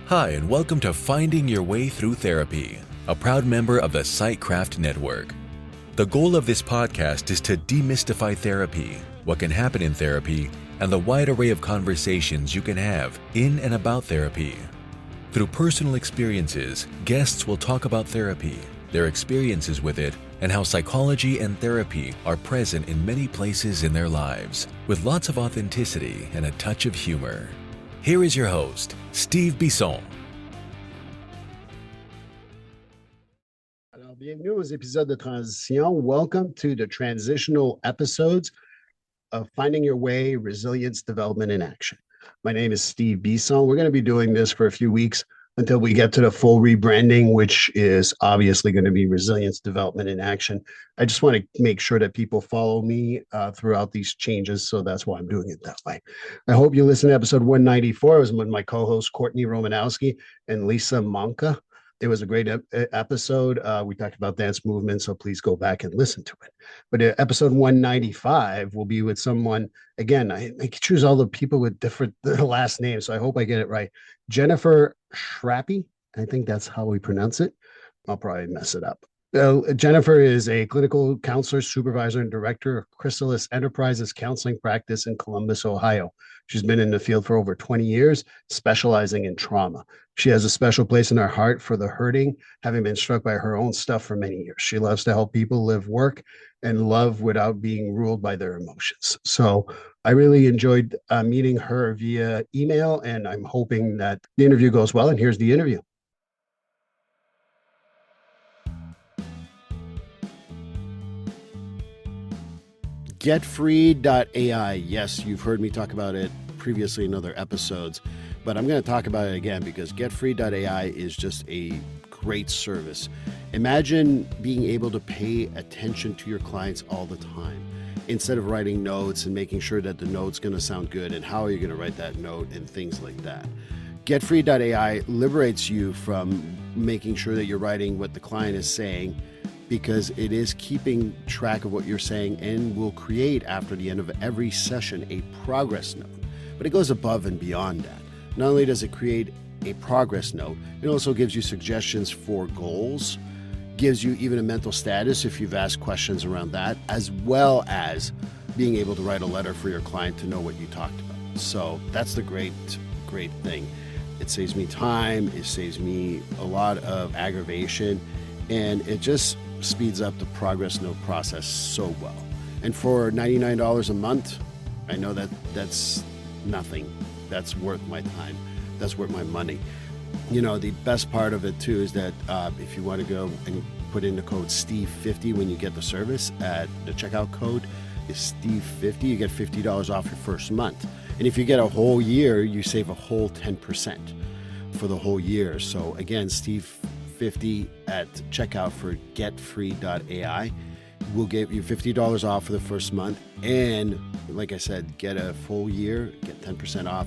Hi, and welcome to Finding Your Way Through Therapy, a proud member of the Sightcraft Network. The goal of this podcast is to demystify therapy, what can happen in therapy, and the wide array of conversations you can have in and about therapy. Through personal experiences, guests will talk about therapy, their experiences with it, and how psychology and therapy are present in many places in their lives, with lots of authenticity and a touch of humor. Here is your host, Steve Bisson. Alors, bienvenue aux épisodes de transition. Welcome to the transitional episodes of Finding Your Way, Resilience, Development, and Action. My name is Steve Bisson. We're going to be doing this for a few weeks until we get to the full rebranding, which is obviously going to be Resilience, Development, and Action. I just want to make sure that people follow me throughout these changes, so that's why I'm doing it that way. I hope you listen to episode 194. It was with my co-hosts Courtney Romanowski and Lisa Monka. It was a great episode. We talked about dance movement, so please go back and listen to it. But episode 195 will be with someone, again, I choose all the people with different last names, so I hope I get it right. Jennifer Schrappe, I think that's how we pronounce it. I'll probably mess it up. Jennifer is a clinical counselor, supervisor, and director of Chrysalis Enterprises Counseling Practice in Columbus, Ohio. She's been in the field for over 20 years, specializing in trauma. She has a special place in her heart for the hurting, having been struck by her own stuff for many years. She loves to help people live, work, and love without being ruled by their emotions. So I really enjoyed meeting her via email, and I'm hoping that the interview goes well. And here's the interview. GetFree.ai. Yes, you've heard me talk about it previously in other episodes, but I'm going to talk about it again because GetFree.ai is just a great service. Imagine being able to pay attention to your clients all the time instead of writing notes and making sure that the note's going to sound good and how are you going to write that note and things like that. GetFree.ai liberates you from making sure that you're writing what the client is saying, because it is keeping track of what you're saying and will create, after the end of every session, a progress note. But it goes above and beyond that. Not only does it create a progress note, it also gives you suggestions for goals, gives you even a mental status if you've asked questions around that, as well as being able to write a letter for your client to know what you talked about. So that's the great thing. It saves me time, it saves me a lot of aggravation, and it just speeds up the progress note process so well. And for $99 a month, I know that that's nothing. That's worth my time. That's worth my money. You know, the best part of it too is that if you want to go and put in the code Steve50 when you get the service, at the checkout code is Steve50, you get $50 off your first month. And if you get a whole year, you save a whole 10% for the whole year. So again, Steve50 at checkout for getfree.ai will give you $50 off for the first month, and like I said, get a full year, get 10% off,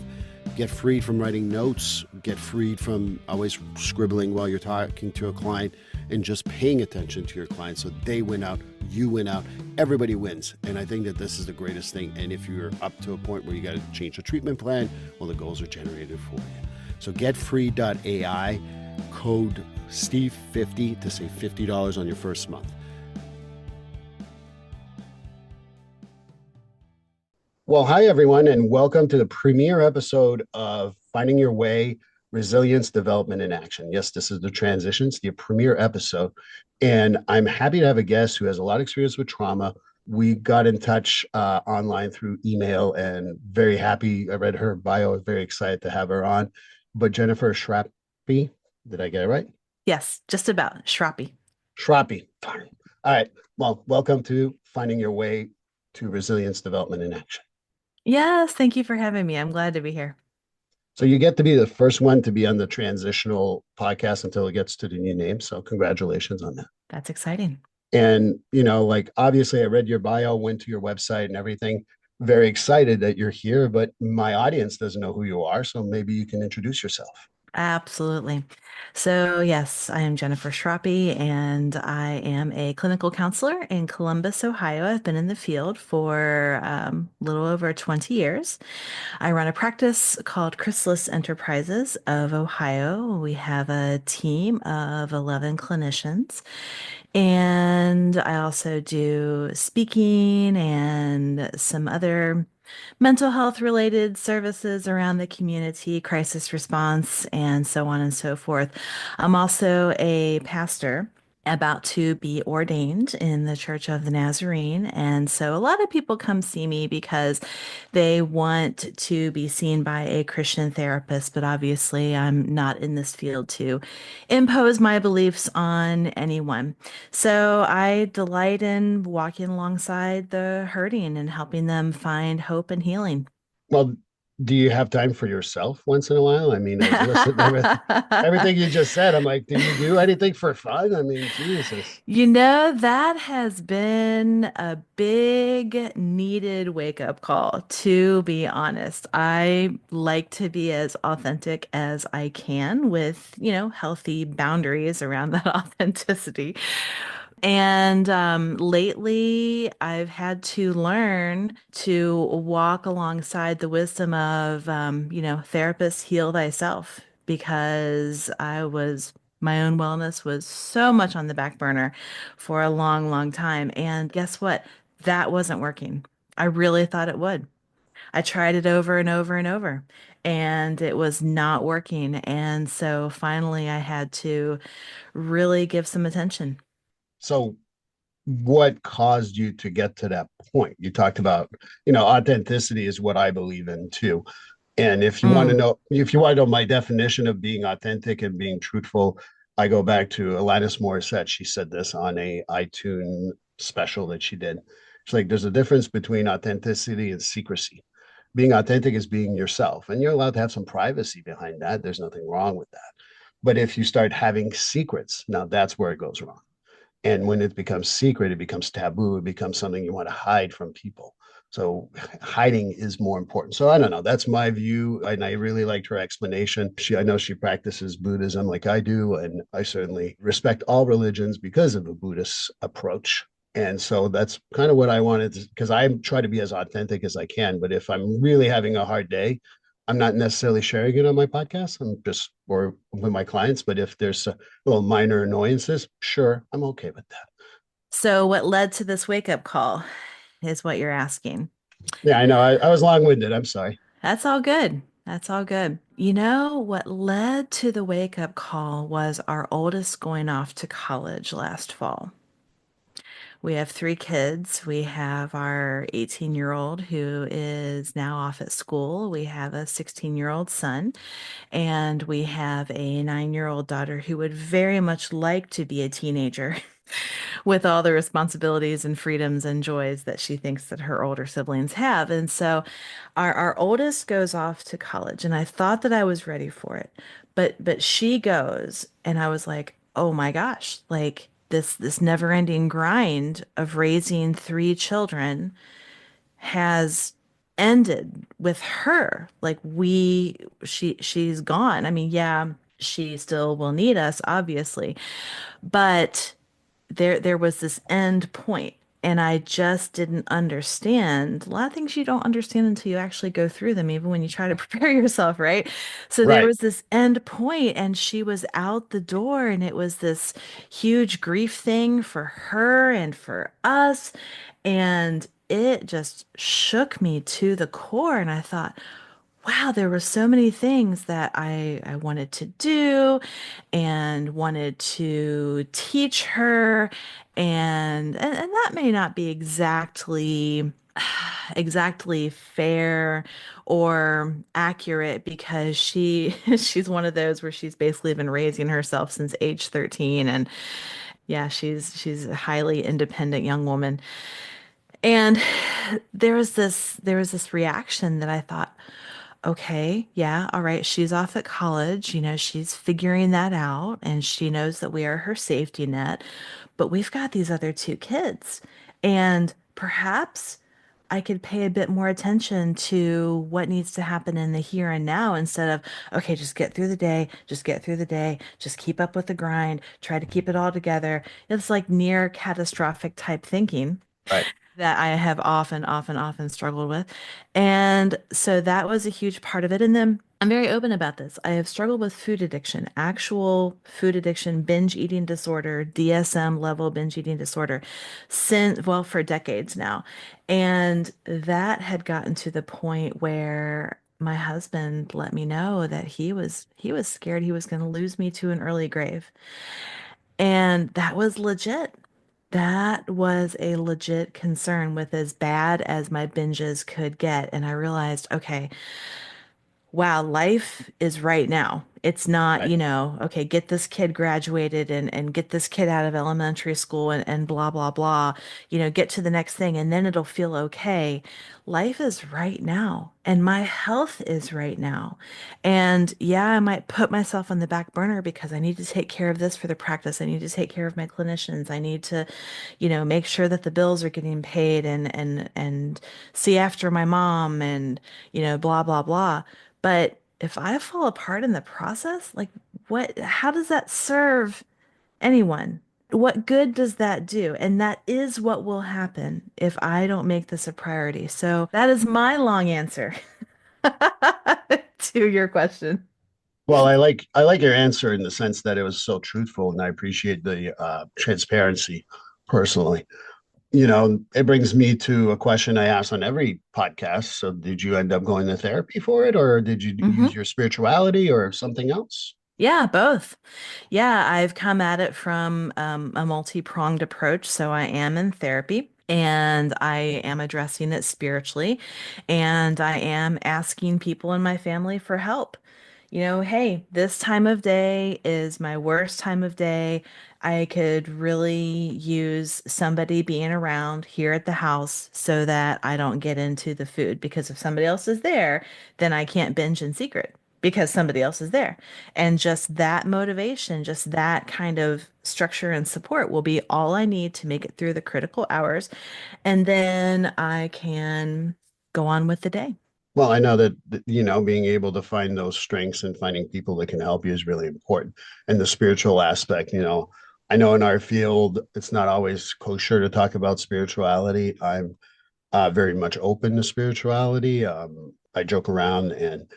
get freed from writing notes, get freed from always scribbling while you're talking to a client, and just paying attention to your client so they win out, you win out, everybody wins. And I think that this is the greatest thing. And if you're up to a point where you got to change the treatment plan, well, the goals are generated for you. So getfree.ai, code Steve50 to save $50 on your first month. Well, hi, everyone, and welcome to the premiere episode of Finding Your Way, Resilience, Development, and Action. Yes, this is the transitions, the premiere episode, and I'm happy to have a guest who has a lot of experience with trauma. We got in touch online through email, and very happy. I read her bio. I was very excited to have her on. But Jennifer Schrappe, did I get it right? Yes, just about. Schrappe. Schrappe. All right. Well, welcome to Finding Your Way to Resilience, Development, and Action. Yes, thank you for having me. I'm glad to be here. So you get to be the first one to be on the transitional podcast until it gets to the new name. So congratulations on that. That's exciting. And, you know, like, obviously I read your bio, went to your website and everything. Very excited that you're here, but my audience doesn't know who you are. So maybe you can introduce yourself. Absolutely. So, yes, I am Jennifer Schrappe, and I am a clinical counselor in Columbus, Ohio. I've been in the field for a little over 20 years. I run a practice called Chrysalis Enterprises of Ohio. We have a team of 11 clinicians, and I also do speaking and some other mental health related services around the community, crisis response, and so on and so forth. I'm also a pastor about to be ordained in the Church of the Nazarene. And so a lot of people come see me because they want to be seen by a Christian therapist, but obviously I'm not in this field to impose my beliefs on anyone. So I delight in walking alongside the hurting and helping them find hope and healing. Well, do you have time for yourself once in a while? I mean, I was listening to everything you just said. I'm like, do you do anything for fun? I mean, Jesus. That has been a big needed wake up call, to be honest. I like to be as authentic as I can with, healthy boundaries around that authenticity. And lately, I've had to learn to walk alongside the wisdom of, therapist, heal thyself, because my own wellness was so much on the back burner for a long, long time. And guess what? That wasn't working. I really thought it would. I tried it over and over and over, and it was not working. And so finally, I had to really give some attention. So, what caused you to get to that point? You talked about, authenticity is what I believe in too. And Mm. if you want to know my definition of being authentic and being truthful, I go back to Alanis Morissette. She said this on a iTunes special that she did. She's like, there's a difference between authenticity and secrecy. Being authentic is being yourself, and you're allowed to have some privacy behind that. There's nothing wrong with that. But if you start having secrets, now that's where it goes wrong. And when it becomes secret, it becomes taboo. It becomes something you want to hide from people. So hiding is more important. So I don't know. That's my view. And I really liked her explanation. I know she practices Buddhism like I do. And I certainly respect all religions because of the Buddhist approach. And so that's kind of what I wanted because I try to be as authentic as I can. But if I'm really having a hard day, I'm not necessarily sharing it on my podcast. I'm just or with my clients. But if there's little minor annoyances, sure, I'm okay with that. So, what led to this wake up call is what you're asking. Yeah, I know. I was long winded. I'm sorry. That's all good. That's all good. You know, what led to the wake up call was our oldest going off to college last fall. We have three kids. We have our 18-year-old who is now off at school. We have a 16-year-old son, and we have a 9-year-old daughter who would very much like to be a teenager with all the responsibilities and freedoms and joys that she thinks that her older siblings have. And so our oldest goes off to college, and I thought that I was ready for it. But she goes, and I was like, "Oh my gosh, like this never-ending grind of raising three children has ended with her. Like she's gone. I mean, yeah, she still will need us, obviously, but there was this end point, and I just didn't understand a lot of things. You don't understand until you actually go through them, even when you try to prepare yourself, right? So there Right. was this end point, and she was out the door, and it was this huge grief thing for her and for us, and it just shook me to the core. And I thought, wow, there were so many things that I wanted to do and wanted to teach her, and that may not be exactly fair or accurate, because she's one of those where she's basically been raising herself since age 13. And yeah, she's a highly independent young woman. And there was this reaction that I thought, okay, yeah, all right, she's off at college, she's figuring that out, and she knows that we are her safety net, but we've got these other two kids. And perhaps I could pay a bit more attention to what needs to happen in the here and now instead of, okay, just get through the day, just get through the day, just keep up with the grind, try to keep it all together. It's like near catastrophic type thinking Right. that I have often struggled with. And so that was a huge part of it. And then I'm very open about this. I have struggled with food addiction, actual food addiction, binge eating disorder, DSM level binge eating disorder since, well, for decades now. And that had gotten to the point where my husband let me know that he was scared he was going to lose me to an early grave. And that was legit. That was a legit concern with as bad as my binges could get. And I realized, okay, wow, life is right now. It's not, Right. okay, get this kid graduated and get this kid out of elementary school and blah, blah, blah, get to the next thing and then it'll feel okay. Life is right now and my health is right now. And yeah, I might put myself on the back burner because I need to take care of this for the practice. I need to take care of my clinicians. I need to, make sure that the bills are getting paid and see after my mom and, blah, blah, blah. But if I fall apart in the process, like how does that serve anyone? What good does that do? And that is what will happen if I don't make this a priority. So that is my long answer to your question. Well, I like your answer in the sense that it was so truthful, and I appreciate the transparency personally. It brings me to a question I ask on every podcast. So, did you end up going to therapy for it, or did you use Hmm. your spirituality or something else? Yeah, both. Yeah, I've come at it from a multi-pronged approach. So I am in therapy and I am addressing it spiritually, and I am asking people in my family for help. Hey, this time of day is my worst time of day. I could really use somebody being around here at the house so that I don't get into the food because if somebody else is there, then I can't binge in secret because somebody else is there. And just that motivation, just that kind of structure and support will be all I need to make it through the critical hours. And then I can go on with the day. Well, I know that being able to find those strengths and finding people that can help you is really important. And the spiritual aspect, I know in our field, it's not always kosher to talk about spirituality. I'm very much open to spirituality. I joke around, and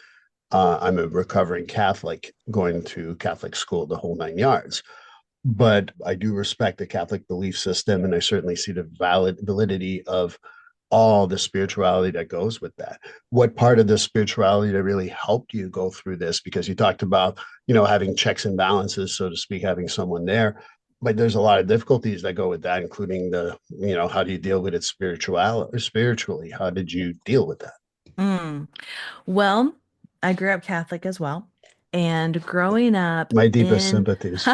I'm a recovering Catholic, going to Catholic school, the whole 9 yards. But I do respect the Catholic belief system, and I certainly see the validity of all the spirituality that goes with that. What part of the spirituality that really helped you go through this? Because you talked about having checks and balances, so to speak, having someone there. But there's a lot of difficulties that go with that, including how do you deal with it spiritually? How did you deal with that? Mm. Well, I grew up Catholic as well. And growing up My deepest in sympathies.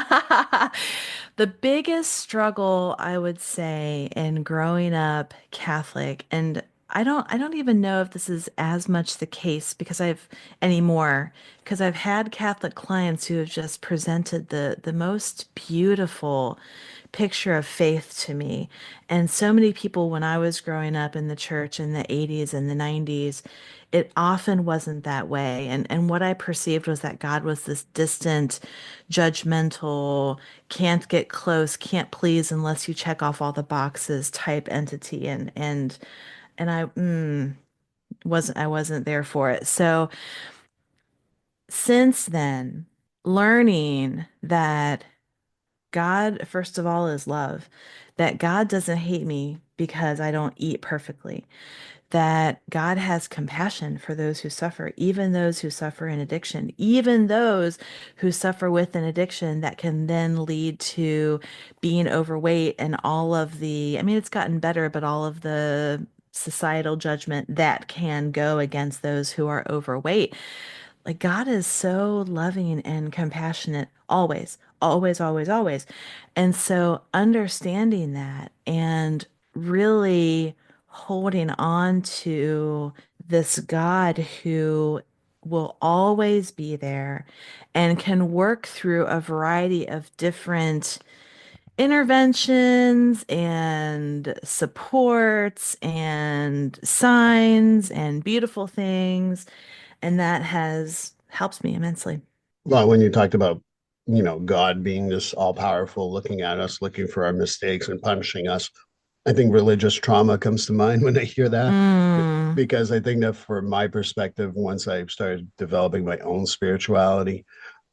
the biggest struggle, I would say, in growing up Catholic, and I don't even know if this is as much the case because I've anymore, because I've had Catholic clients who have just presented the most beautiful picture of faith to me. And so many people when I was growing up in the church in the 80s and the 90s, it often wasn't that way. And what I perceived was that God was this distant, judgmental, can't get close, can't please unless you check off all the boxes type entity. And I wasn't there for it. So since then, learning that God, first of all, is love, that God doesn't hate me because I don't eat perfectly, that God has compassion for those who suffer, even those who suffer in addiction, even those who suffer with an addiction that can then lead to being overweight and all of the, I mean, it's gotten better, but all of the societal judgment that can go against those who are overweight. Like God is so loving and compassionate always, always, always, always. And so understanding that and really holding on to this God who will always be there and can work through a variety of different interventions and supports and signs and beautiful things. And that has helped me immensely. Well, when you talked about, God being this all powerful, looking at us, looking for our mistakes and punishing us, I think religious trauma comes to mind when I hear that. Mm, Because I think that from my perspective, once I started developing my own spirituality,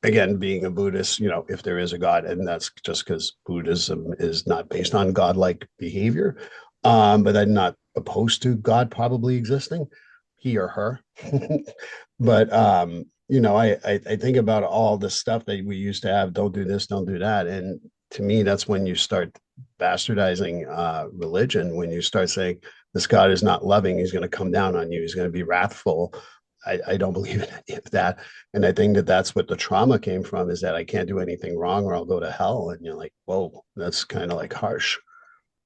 again, being a Buddhist, if there is a God, and that's just because Buddhism is not based on godlike behavior, but I'm not opposed to God probably existing, he or her. But I think about all the stuff that we used to have. Don't do this, don't do that, and to me, that's when you start bastardizing religion. When you start saying this God is not loving, he's going to come down on you, he's going to be wrathful. I don't believe in any of that. And I think that that's what the trauma came from, is that I can't do anything wrong or I'll go to hell. And you're like, whoa, that's kind of like harsh.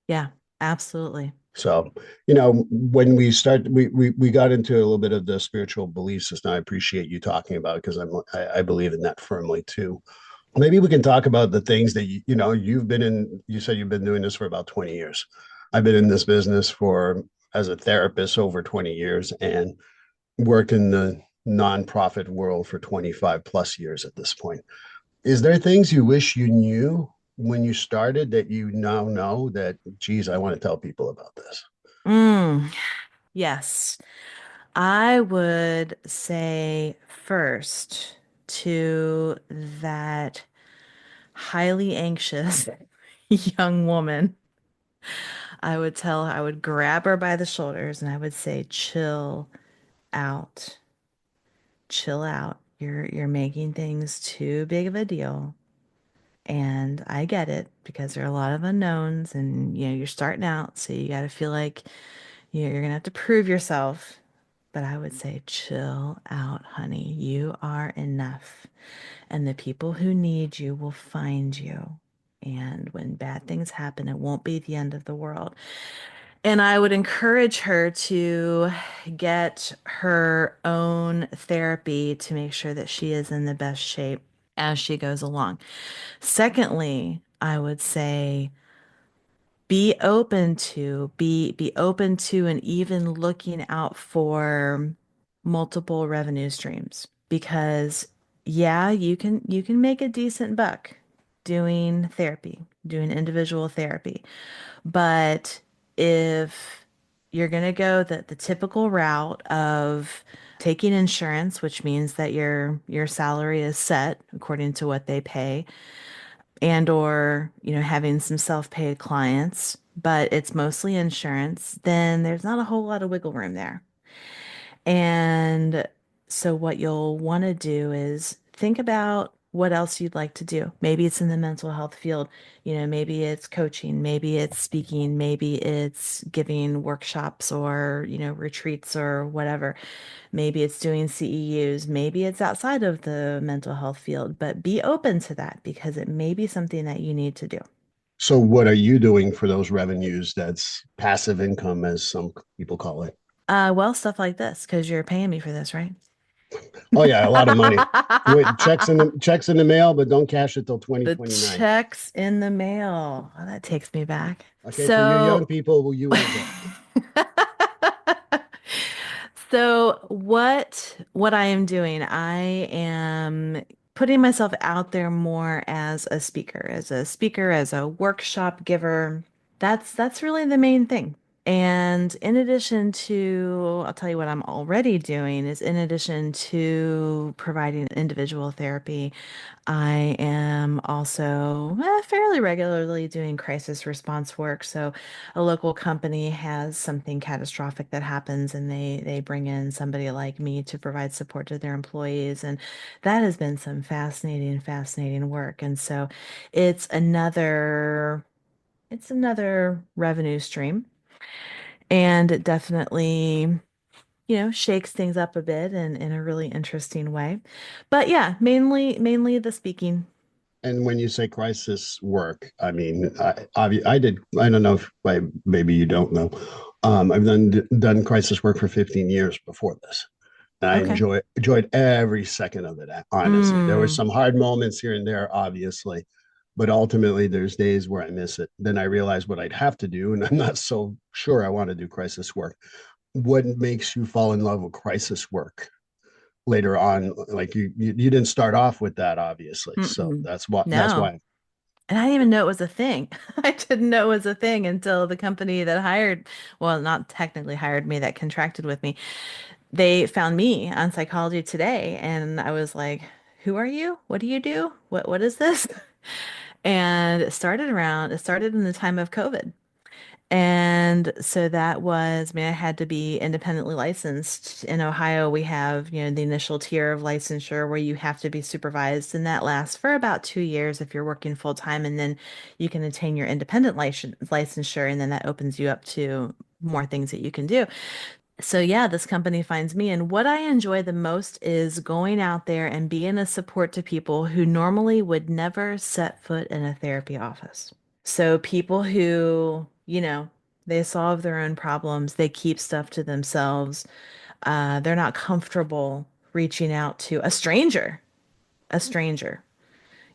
yeah, absolutely. So, when we got into a little bit of the spiritual belief system. I appreciate you talking about it because I believe in that firmly too. Maybe we can talk about the things that you've been in. You said you've been doing this for about 20 years. I've been in this business for as a therapist over 20 years and worked in the nonprofit world for 25 plus years at this point. Is there things you wish you knew when you started that you now know that, geez, I want to tell people about this? Mm, yes. I would say first to that highly anxious young woman, I would grab her by the shoulders and I would say, out, chill out. You're making things too big of a deal. And I get it because there are a lot of unknowns and you're starting out, so you got to feel like you're gonna have to prove yourself. But I would say, chill out, honey. You are enough. And the people who need you will find you. And when bad things happen, it won't be the end of the world. And I would encourage her to get her own therapy to make sure that she is in the best shape as she goes along. Secondly, I would say be open to and even looking out for multiple revenue streams because yeah, you can make a decent buck doing therapy, doing individual therapy. But if you're going to go the typical route of taking insurance, which means that your salary is set according to what they pay, and or having some self-paid clients, but it's mostly insurance, then there's not a whole lot of wiggle room there. And so what you'll want to do is think about what else you'd like to do. Maybe it's in the mental health field, maybe it's coaching, maybe it's speaking, maybe it's giving workshops or retreats or whatever. Maybe it's doing CEUs, maybe it's outside of the mental health field, but be open to that because it may be something that you need to do. So, what are you doing for those revenues? That's passive income, as some people call it. Well, stuff like this, because you're paying me for this, right? Oh yeah, a lot of money. Wait, checks in the mail, but don't cash it till The 2029. checks in the mail. Oh, that takes me back. Okay, for you young So, people, well, you will get. so what I am doing, I am putting myself out there more as a speaker, as a workshop giver. That's really the main thing. And in addition to, I'll tell you what I'm already doing is in addition to providing individual therapy, I am also fairly regularly doing crisis response work. So a local company has something catastrophic that happens and they bring in somebody like me to provide support to their employees. And that has been some fascinating work. And so it's another revenue stream. And it definitely, shakes things up a bit in a really interesting way. But yeah, mainly the speaking. And when you say crisis work, I mean, I did. I don't know if maybe you don't know. I've done crisis work for 15 years before this. And I Okay. enjoyed every second of it. Honestly, there were Mm, some hard moments here and there, obviously, But ultimately, there's days where I miss it. Then I realize what I'd have to do, and I'm not so sure I want to do crisis work. What makes you fall in love with crisis work later on? Like you didn't start off with that, obviously. So Mm-mm. that's No. why. And I didn't even know it was a thing. I didn't know it was a thing until the company that hired, well, not technically hired me, that contracted with me. They found me on Psychology Today, and I was like, "Who are you? What do you do? What is this?" And it started in the time of COVID. And so that was, I mean, I had to be independently licensed. In Ohio, we have, the initial tier of licensure where you have to be supervised, and that lasts for about 2 years if you're working full time, and then you can attain your independent licensure, and then that opens you up to more things that you can do. So yeah, this company finds me, and what I enjoy the most is going out there and being a support to people who normally would never set foot in a therapy office. So people who, they solve their own problems, they keep stuff to themselves. They're not comfortable reaching out to a stranger. I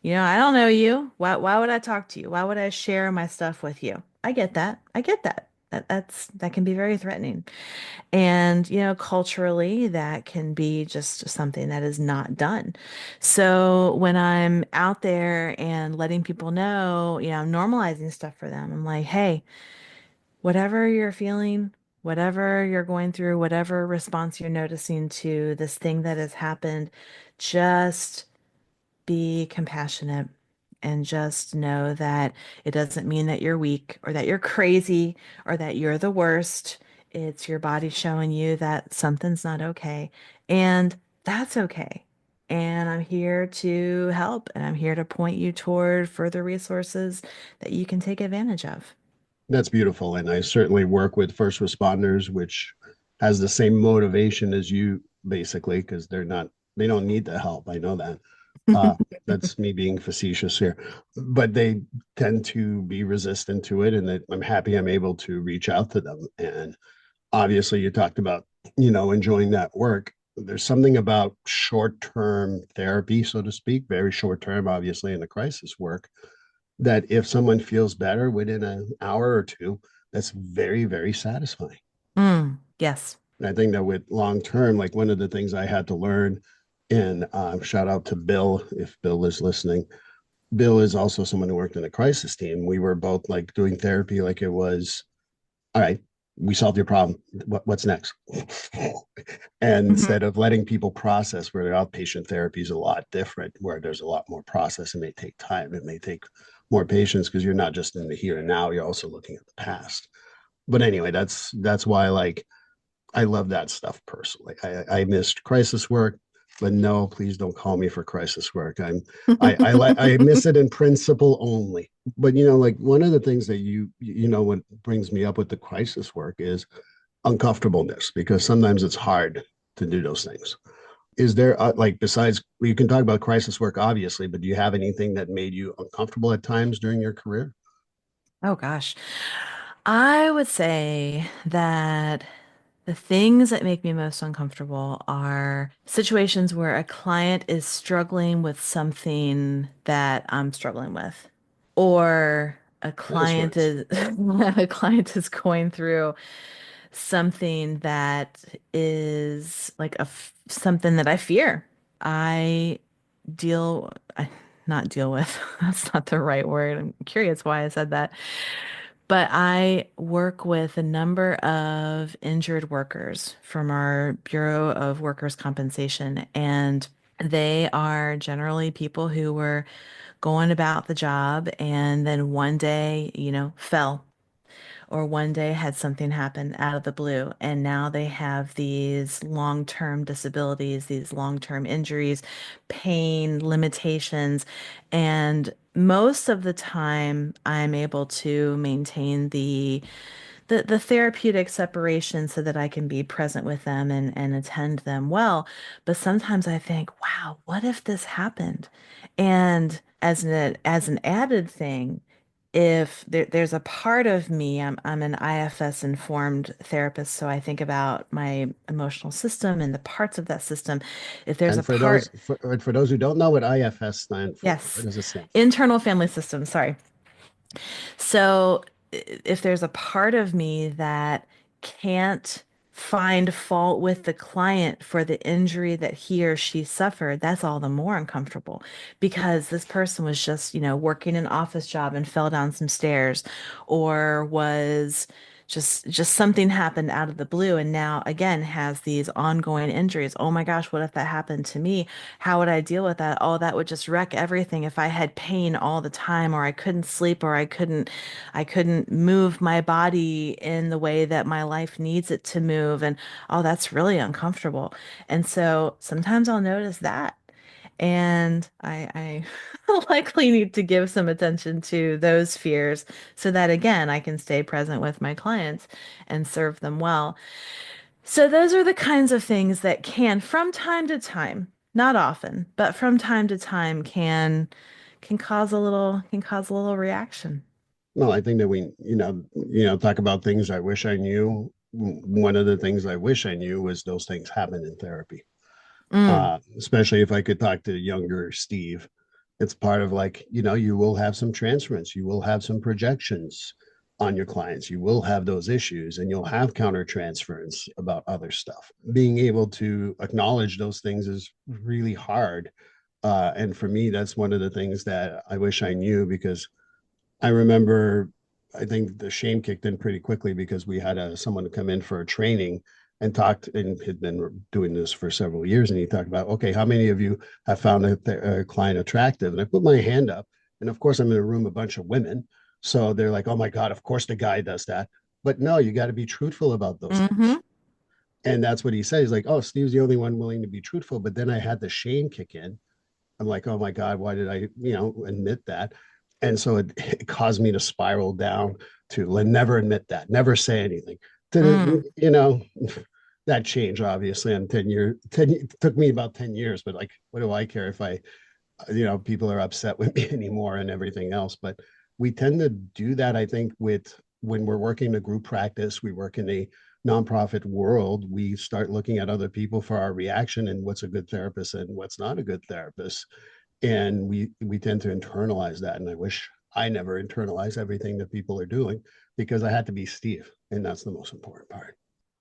don't know you. Why would I talk to you? Why would I share my stuff with you? I get that. I get that. That can be very threatening. And, culturally, that can be just something that is not done. So when I'm out there and letting people know, I'm normalizing stuff for them. I'm like, hey, whatever you're feeling, whatever you're going through, whatever response you're noticing to this thing that has happened, just be compassionate and just know that it doesn't mean that you're weak or that you're crazy or that you're the worst. It's your body showing you that something's not okay. And that's okay. And I'm here to help, and I'm here to point you toward further resources that you can take advantage of. That's beautiful. And I certainly work with first responders, which has the same motivation as you, basically, because they don't need the help. I know that. Uh, that's me being facetious here, but they tend to be resistant to it. And I'm happy I'm able to reach out to them. And obviously, you talked about, enjoying that work. There's something about short term therapy, so to speak, very short term, obviously, in the crisis work that if someone feels better within an hour or two, that's very, very satisfying. Yes. And I think that with long term, like one of the things I had to learn, and shout out to Bill if Bill is listening. Bill is also someone who worked in a crisis team. We were both like doing therapy like it was, all right, we solved your problem. What's next? And Mhm. instead of letting people process, where the outpatient therapy is a lot different, where there's a lot more process, it may take time, it may take more patience because you're not just in the here and now, you're also looking at the past. But anyway, that's why like I love that stuff personally. I missed crisis work, but no, please don't call me for crisis work. I miss it in principle only. But like one of the things that what brings me up with the crisis work is uncomfortableness because sometimes it's hard to do those things. Is there like besides you can talk about crisis work obviously, but do you have anything that made you uncomfortable at times during your career? Oh gosh. I would say that the things that make me most uncomfortable are situations where a client is struggling with something that I'm struggling with, or a Nice client words. is a client is going through something that is like something that I fear. I deal, I, not deal with, that's not the right word. I'm curious why I said that. But I work with a number of injured workers from our Bureau of Workers' Compensation, and they are generally people who were going about the job and then one day, fell, or one day had something happen out of the blue, and now they have these long-term disabilities, these long-term injuries, pain, limitations, and most of the time I'm able to maintain the therapeutic separation so that I can be present with them and attend them well. But sometimes I think, wow, what if this happened? And as an added thing, if there's a part of me, I'm an IFS informed therapist, so I think about my emotional system and the parts of that system. If there's a And part, for those who don't know what IFS stand for, what yes, does it stand for? internal family system, sorry. So if there's a part of me that can't find fault with the client for the injury that he or she suffered, that's all the more uncomfortable because this person was just, working an office job and fell down some stairs or was just something happened out of the blue and now again has these ongoing injuries. Oh my gosh, what if that happened to me? How would I deal with that? Oh, that would just wreck everything if I had pain all the time or I couldn't sleep or I couldn't move my body in the way that my life needs it to move. And oh, that's really uncomfortable. And so sometimes I'll notice that. And I likely need to give some attention to those fears so that again, I can stay present with my clients and serve them well. So those are the kinds of things that can, from time to time, not often, but from time to time can cause a little reaction. Well, I think that talk about things I wish I knew. One of the things I wish I knew was those things happen in therapy. Mm, Especially if I could talk to younger Steve. It's part of like, you will have some transference, you will have some projections on your clients, you will have those issues, and you'll have counter transference about other stuff. Being able to acknowledge those things is really hard. And for me, that's one of the things that I wish I knew because I remember, I think the shame kicked in pretty quickly because we had someone come in for a training and talked and had been doing this for several years. And he talked about, okay, how many of you have found a client attractive? And I put my hand up. And of course, I'm in a room, a bunch of women. So they're like, oh my God, of course the guy does that. But no, you got to be truthful about those hmm things. And that's what he said. He's like, oh, Steve's the only one willing to be truthful. But then I had the shame kick in. I'm like, oh my God, why did I, admit that? And so it caused me to spiral down to never admit that, never say anything. mm, That changed obviously in 10 years. It took me about 10 years, but like, what do I care if people are upset with me anymore and everything else. But we tend to do that, I think, with when we're working a group practice, we work in a nonprofit world, we start looking at other people for our reaction and what's a good therapist and what's not a good therapist. And we tend to internalize that. And I wish I never internalized everything that people are doing because I had to be Steve. And that's the most important part.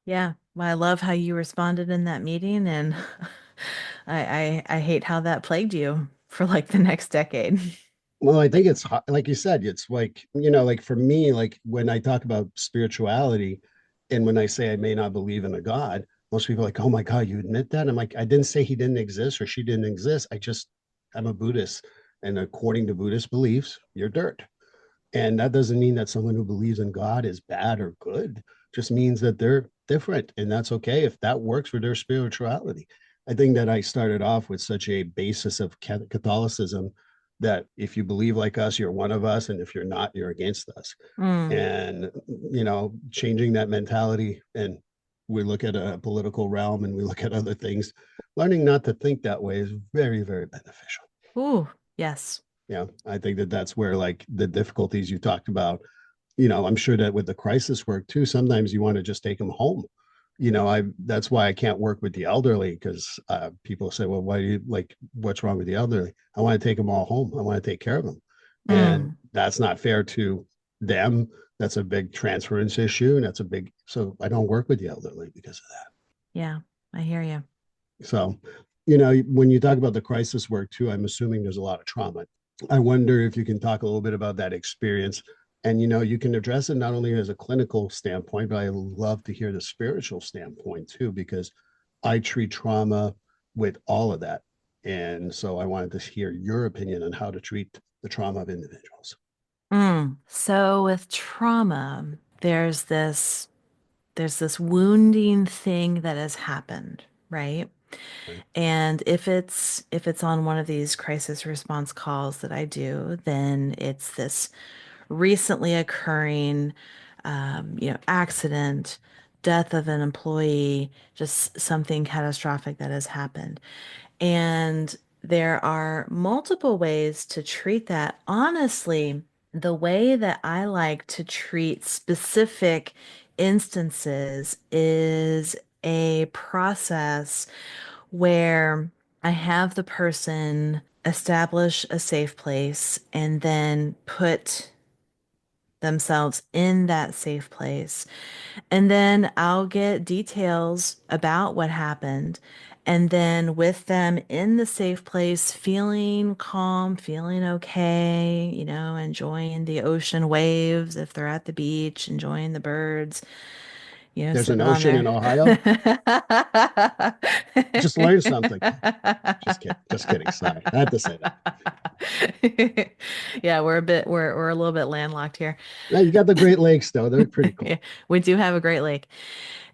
yeah. Well, I love how you responded in that meeting, and I hate how that plagued you for like the next decade. Well, I think it's like you said, it's like, like for me, like when I talk about spirituality and when I say I may not believe in a God, most people are like, oh my God, you admit that? I'm like, I didn't say he didn't exist or she didn't exist. I'm a Buddhist. And according to Buddhist beliefs, you're dirt. And that doesn't mean that someone who believes in God is bad or good. It just means that they're different. And that's okay if that works for their spirituality. I think that I started off with such a basis of Catholicism that if you believe like us, you're one of us. And if you're not, you're against us. Mm, And, changing that mentality and we look at a political realm and we look at other things, learning not to think that way is very, very beneficial. ooh, yes. Yeah, I think that that's where like the difficulties you talked about, I'm sure that with the crisis work too, sometimes you want to just take them home. I that's why I can't work with the elderly because people say, well, why do you like what's wrong with the elderly? I want to take them all home. I want to take care of them. And Mm, that's not fair to them. That's a big transference issue. And that's a big, so I don't work with the elderly because of that. yeah, I hear you. So, when you talk about the crisis work too, I'm assuming there's a lot of trauma. I wonder if you can talk a little bit about that experience. And you can address it not only as a clinical standpoint, but I love to hear the spiritual standpoint too, because I treat trauma with all of that. And so I wanted to hear your opinion on how to treat the trauma of individuals. So with trauma, there's this there's this wounding thing that has happened, right? Right? And if it's on one of these crisis response calls that I do, then it's this recently occurring, accident, death of an employee, just something catastrophic that has happened. And there are multiple ways to treat that. Honestly, The way that I like to treat specific instances is a process where I have the person establish a safe place and then put themselves in that safe place. And then I'll get details about what happened. And then with them in the safe place, feeling calm, feeling okay, enjoying the ocean waves if they're at the beach, enjoying the birds, There's an sitting on ocean in there. Ohio. Just learned something. Just kidding. Just kidding. Sorry. I had to say that. Yeah, we're a little bit landlocked here. Now you got the Great Lakes though. They're pretty Yeah, cool. we do have a Great Lake.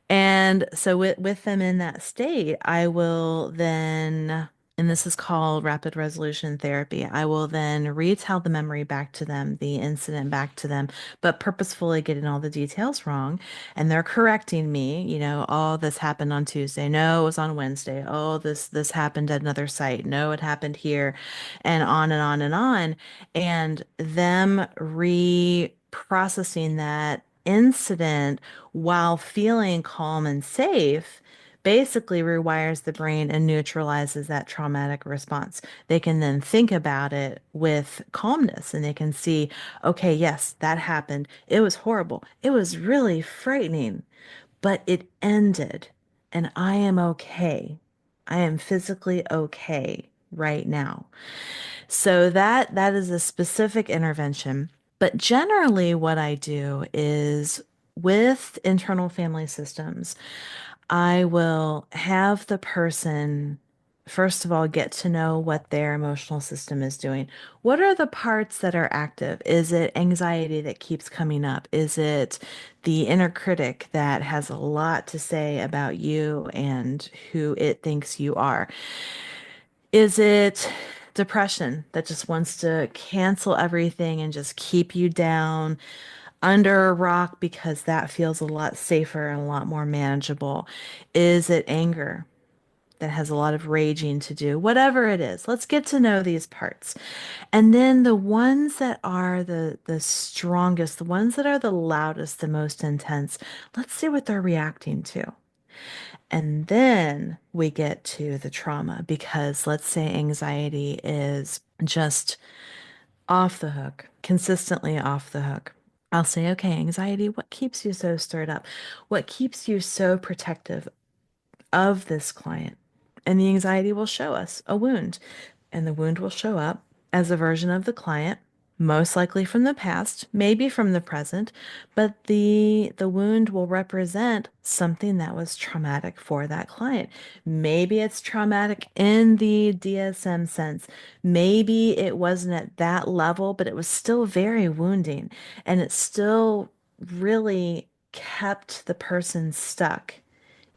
And so with them in that state, I will then, and this is called rapid resolution therapy, I will then retell the memory back to them, the incident back to them, but purposefully getting all the details wrong. And they're correcting me, oh, this happened on Tuesday. No, it was on Wednesday. Oh, this happened at another site. No, it happened here, and on and on and on. And them reprocessing that incident while feeling calm and safe basically rewires the brain and neutralizes that traumatic response. They can then think about it with calmness and they can see, okay, yes, that happened. It was horrible. It was really frightening, but it ended and I am okay. I am physically okay right now. So that is a specific intervention. But generally, what I do is with internal family systems, I will have the person, first of all, get to know what their emotional system is doing. What are the parts that are active? Is it anxiety that keeps coming up? Is it the inner critic that has a lot to say about you and who it thinks you are? Is it depression that just wants to cancel everything and just keep you down under a rock because that feels a lot safer and a lot more manageable? Is it anger that has a lot of raging to do? Whatever it is, let's get to know these parts. And then the ones that are the strongest, the ones that are the loudest, the most intense, let's see what they're reacting to. And then we get to the trauma because let's say anxiety is just off the hook, consistently off the hook. I'll say, okay, anxiety, what keeps you so stirred up? What keeps you so protective of this client? And the anxiety will show us a wound, and the wound will show up as a version of the client, most likely from the past, maybe from the present, but the wound will represent something that was traumatic for that client. Maybe it's traumatic in the DSM sense. Maybe it wasn't at that level, but it was still very wounding, and it still really kept the person stuck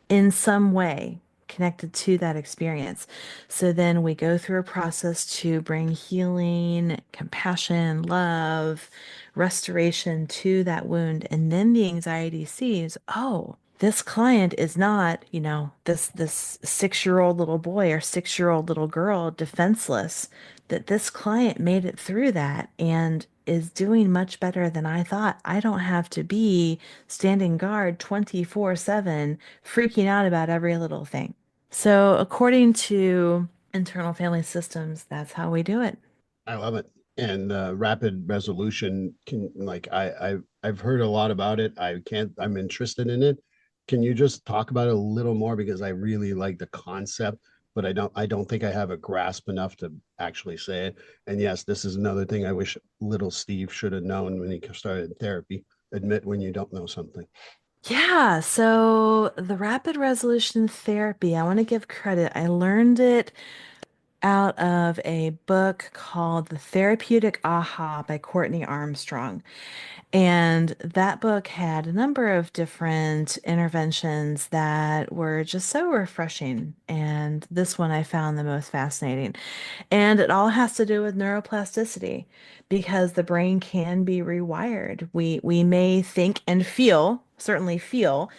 in some way connected to that experience. So then we go through a process to bring healing, compassion, love, restoration to that wound. And then the anxiety sees, oh, this client is not, this 6-year-old little boy or 6-year-old little girl defenseless, that this client made it through that and is doing much better than I thought. I don't have to be standing guard 24/7, freaking out about every little thing. So, according to internal family systems, that's how we do it. I love it. And rapid resolution can like I've heard a lot about it. I'm interested in it. Can you just talk about it a little more because I really like the concept, but I don't think I have a grasp enough to actually say it. And yes, this is another thing I wish little Steve should have known when he started therapy. Admit when you don't know something. Yeah, so the rapid resolution therapy, I want to give credit. I learned it out of a book called The Therapeutic Aha by Courtney Armstrong. And that book had a number of different interventions that were just so refreshing. And this one I found the most fascinating. And it all has to do with neuroplasticity because the brain can be rewired. We may think and feel, certainly feel,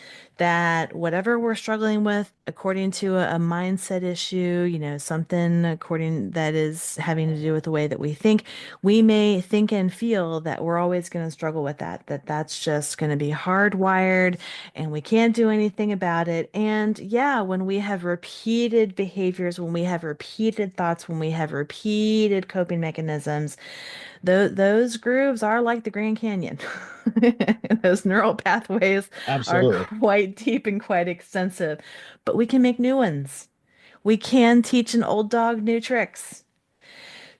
that whatever we're struggling with, according to a mindset issue, something according that is having to do with the way that we think, we may think and feel that we're always going to struggle with that that's just going to be hardwired and we can't do anything about it. And yeah, when we have repeated behaviors, when we have repeated thoughts, when we have repeated coping mechanisms, those grooves are like the Grand Canyon. Those neural pathways are Absolutely. quite deep and quite extensive, but we can make new ones. We can teach an old dog new tricks.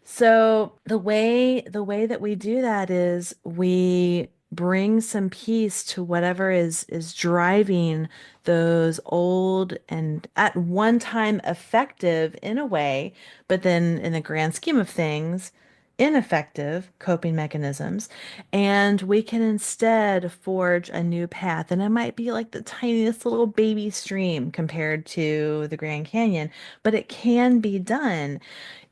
So the way that we do that is we bring some peace to whatever is driving those old and at one time effective in a way, but then in the grand scheme of things, ineffective coping mechanisms. And we can instead forge a new path. And it might be like the tiniest little baby stream compared to the Grand Canyon, but it can be done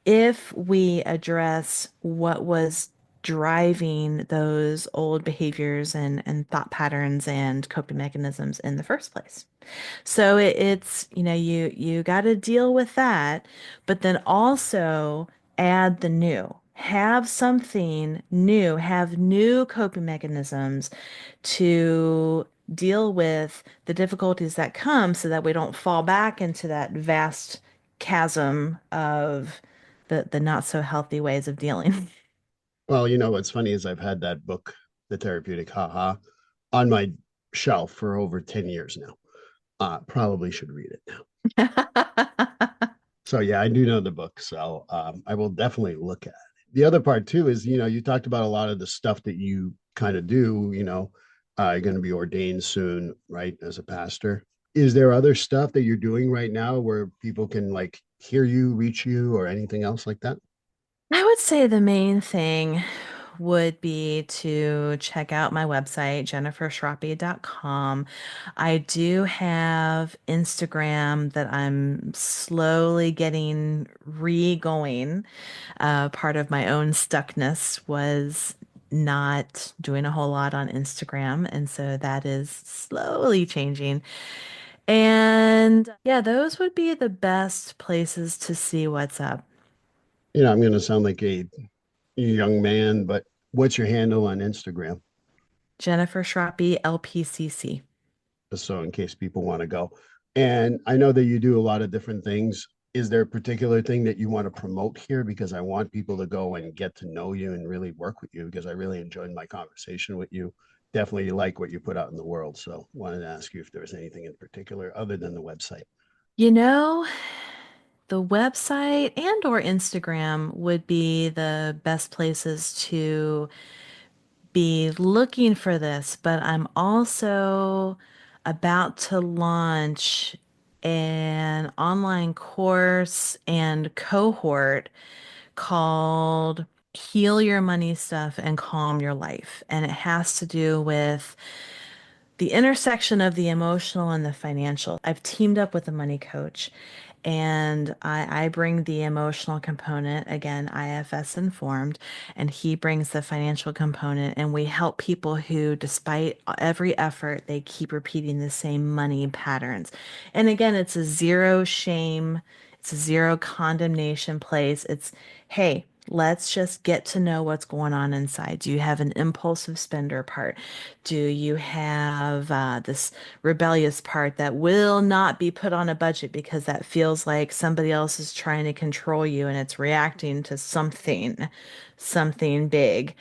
if we address what was driving those old behaviors and thought patterns and coping mechanisms in the first place. So you got to deal with that, but then also add the new. Have something new, have new coping mechanisms to deal with the difficulties that come so that we don't fall back into that vast chasm of the not so healthy ways of dealing. Well, you know what's funny is I've had that book, The Therapeutic Haha, on my shelf for over 10 years now. Probably should read it now. So yeah, I do know the book, so I will definitely look at it. The other part too is, you talked about a lot of the stuff that you kind of do. You're going to be ordained soon, right, as a pastor. Is there other stuff that you're doing right now where people can like hear you, reach you, or anything else like that? I would say the main thing would be to check out my website, jenniferschrappe.com. I do have Instagram that I'm slowly getting re-going. Part of my own stuckness was not doing a whole lot on Instagram, and so that is slowly changing. And yeah, those would be the best places to see what's up. I'm going to sound like a young man, but what's your handle on Instagram? Jennifer Schrappe, LPCC. Just so in case people want to go. And I know that you do a lot of different things. Is there a particular thing that you want to promote here? Because I want people to go and get to know you and really work with you because I really enjoyed my conversation with you. Definitely like what you put out in the world. So wanted to ask you if there was anything in particular other than the website. You know, the website and or Instagram would be the best places to be looking for this, but I'm also about to launch an online course and cohort called Heal Your Money Stuff and Calm Your Life. And it has to do with the intersection of the emotional and the financial. I've teamed up with a money coach and I bring the emotional component, again, IFS informed, and he brings the financial component. And we help people who, despite every effort, they keep repeating the same money patterns. And again, it's a zero shame, it's a zero condemnation place. It's, hey, let's just get to know what's going on inside. Do you have an impulsive spender part? Do you have this rebellious part that will not be put on a budget because that feels like somebody else is trying to control you and it's reacting to something big?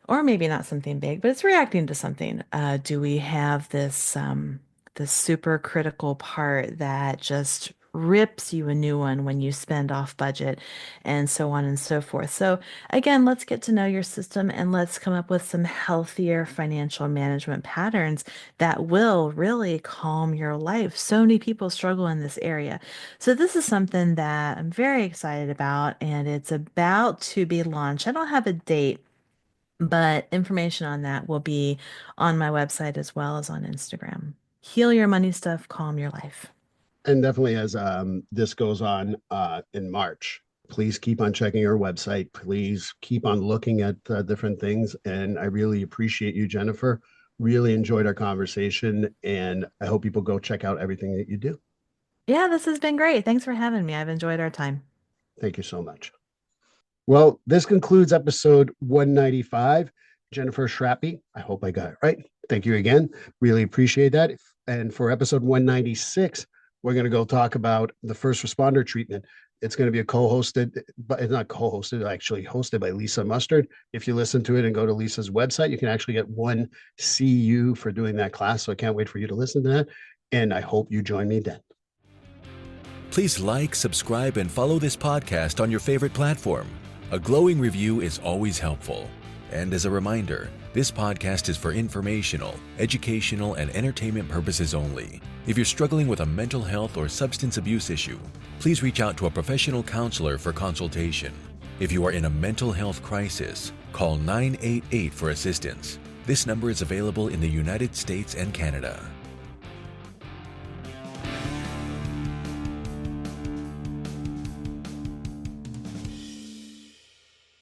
Or maybe not something big, but it's reacting to something. Do we have this super critical part that just rips you a new one when you spend off budget, and so on and so forth? So again, let's get to know your system and let's come up with some healthier financial management patterns that will really calm your life. So many people struggle in this area. So this is something that I'm very excited about, and it's about to be launched. I don't have a date, but information on that will be on my website as well as on Instagram. Heal your money stuff, calm your life. And definitely as this goes on in March, please keep on checking our website. Please keep on looking at different things. And I really appreciate you, Jennifer. Really enjoyed our conversation, and I hope people go check out everything that you do. Yeah, this has been great. Thanks for having me. I've enjoyed our time. Thank you so much. Well, this concludes episode 195. Jennifer Schrappe, I hope I got it right. Thank you again. Really appreciate that. And for episode 196, we're going to go talk about the first responder treatment. It's going to be a co-hosted, but it's not co-hosted, actually hosted by Lisa Mustard. If you listen to it and go to Lisa's website, you can actually get 1 CU for doing that class. So I can't wait for you to listen to that. And I hope you join me then. Please like, subscribe, and follow this podcast on your favorite platform. A glowing review is always helpful. And as a reminder, this podcast is for informational, educational, and entertainment purposes only. If you're struggling with a mental health or substance abuse issue, please reach out to a professional counselor for consultation. If you are in a mental health crisis, call 988 for assistance. This number is available in the United States and Canada.